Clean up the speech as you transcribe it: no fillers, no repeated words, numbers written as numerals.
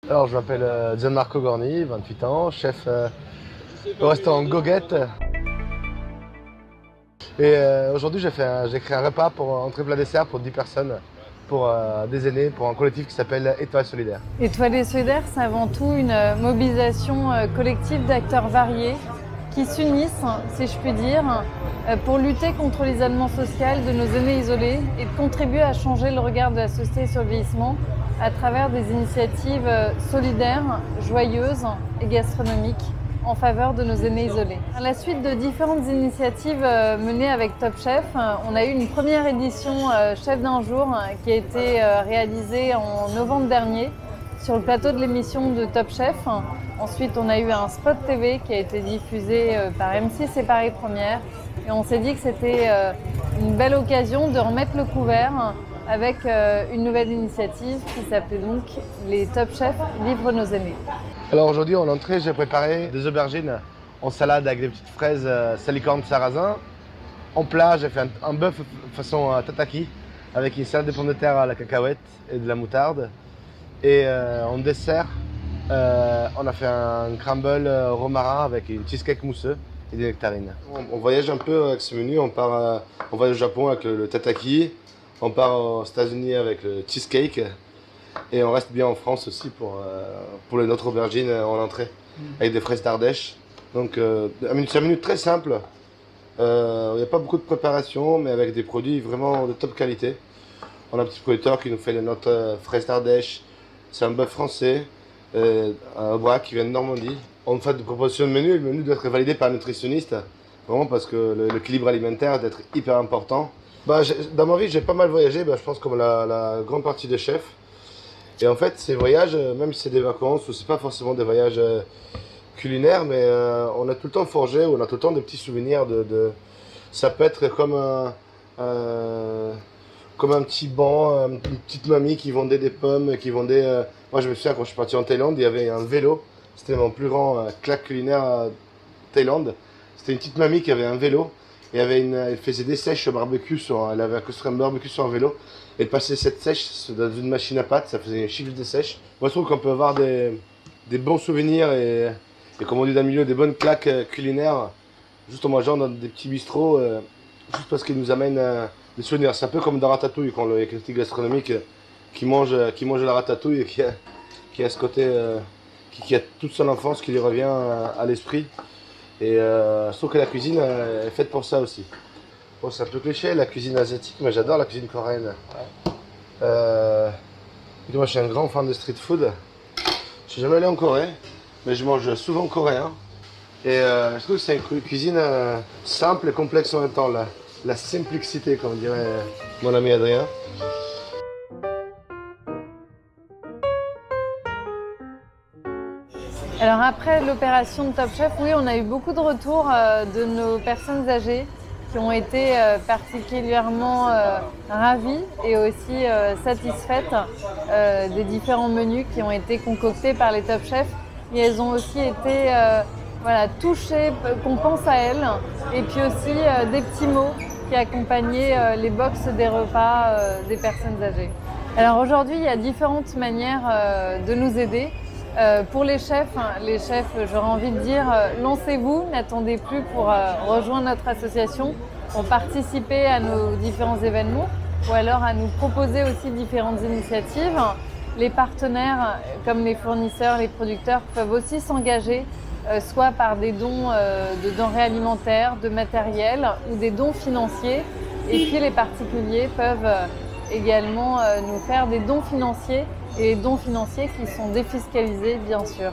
Alors, je m'appelle Gianmarco Gorni, 28 ans, chef au restaurant Goguette. Et aujourd'hui, j'ai créé un repas pour entrée plat dessert pour 10 personnes, pour des aînés, pour un collectif qui s'appelle Étoile Solidaire. Étoile Solidaire, c'est avant tout une mobilisation collective d'acteurs variés qui s'unissent, si je puis dire, pour lutter contre l'isolement social de nos aînés isolés et de contribuer à changer le regard de la société sur le vieillissement à travers des initiatives solidaires, joyeuses et gastronomiques en faveur de nos aînés isolés. À la suite de différentes initiatives menées avec Top Chef, on a eu une première édition Chef d'un jour qui a été réalisée en novembre dernier sur le plateau de l'émission de Top Chef. Ensuite, on a eu un spot TV qui a été diffusé par M6 et Paris Première. Et on s'est dit que c'était une belle occasion de remettre le couvert avec une nouvelle initiative qui s'appelait donc les Top Chefs Livrent nos aînés. Alors aujourd'hui, en entrée, j'ai préparé des aubergines en salade avec des petites fraises salicorne sarrasin. En plat, j'ai fait un bœuf façon tataki avec une salade de pommes de terre à la cacahuète et de la moutarde. Et en dessert, on a fait un crumble romarin avec une cheesecake mousseux et des nectarines. On voyage un peu avec ce menu, on va au Japon avec le tataki, on part aux États-Unis avec le cheesecake et on reste bien en France aussi pour notre aubergine en entrée avec des fraises d'Ardèche. Donc c'est un menu très simple, il n'y a pas beaucoup de préparation mais avec des produits vraiment de top qualité. On a un petit producteur qui nous fait notre fraise d'Ardèche, c'est un bœuf français, un Aubrac qui vient de Normandie. En fait de proposition de menu, le menu doit être validé par un nutritionniste, vraiment parce que l'équilibre alimentaire doit être hyper important. Dans ma vie, j'ai pas mal voyagé, je pense comme la grande partie des chefs. Et en fait, ces voyages, même si c'est des vacances ou c'est pas forcément des voyages culinaires, mais on a tout le temps forgé, on a tout le temps des petits souvenirs ça peut être comme un petit banc, une petite mamie qui vendait des pommes, qui vendait... Moi, je me souviens, quand je suis parti en Thaïlande, il y avait un vélo. C'était mon plus grand claque culinaire à Thaïlande. C'était une petite mamie qui avait un vélo. Et elle faisait des sèches au barbecue, elle avait un barbecue sur un vélo. Et elle passait cette sèche dans une machine à pâte, ça faisait un chiffre de sèche. Moi, je trouve qu'on peut avoir des bons souvenirs et comme on dit dans le milieu, des bonnes claques culinaires, juste en mangeant dans des petits bistrots, juste parce qu'ils nous amènent des souvenirs. C'est un peu comme dans Ratatouille, quand il y a quelqu'un gastronomique qui mange la ratatouille et qui a ce côté, qui a toute son enfance qui lui revient à l'esprit. Et je trouve que la cuisine est faite pour ça aussi. Bon, c'est un peu cliché, la cuisine asiatique, mais j'adore la cuisine coréenne. Moi, je suis un grand fan de street food. Je suis jamais allé en Corée, mais je mange souvent coréen. Et je trouve que c'est une cuisine simple et complexe en même temps. La simplicité, comme dirait mon ami Adrien. Alors après l'opération de Top Chef, oui, on a eu beaucoup de retours de nos personnes âgées qui ont été particulièrement ravies et aussi satisfaites des différents menus qui ont été concoctés par les Top Chefs. Et elles ont aussi été touchées, qu'on pense à elles, et puis aussi des petits mots qui accompagnaient les box des repas des personnes âgées. Alors aujourd'hui, il y a différentes manières de nous aider. Pour les chefs, j'aurais envie de dire, lancez-vous, n'attendez plus pour rejoindre notre association, pour participer à nos différents événements ou alors à nous proposer aussi différentes initiatives. Les partenaires, comme les fournisseurs, les producteurs, peuvent aussi s'engager, soit par des dons de denrées alimentaires, de matériel ou des dons financiers. Et puis les particuliers peuvent également nous faire des dons financiers et les dons financiers qui sont défiscalisés, bien sûr.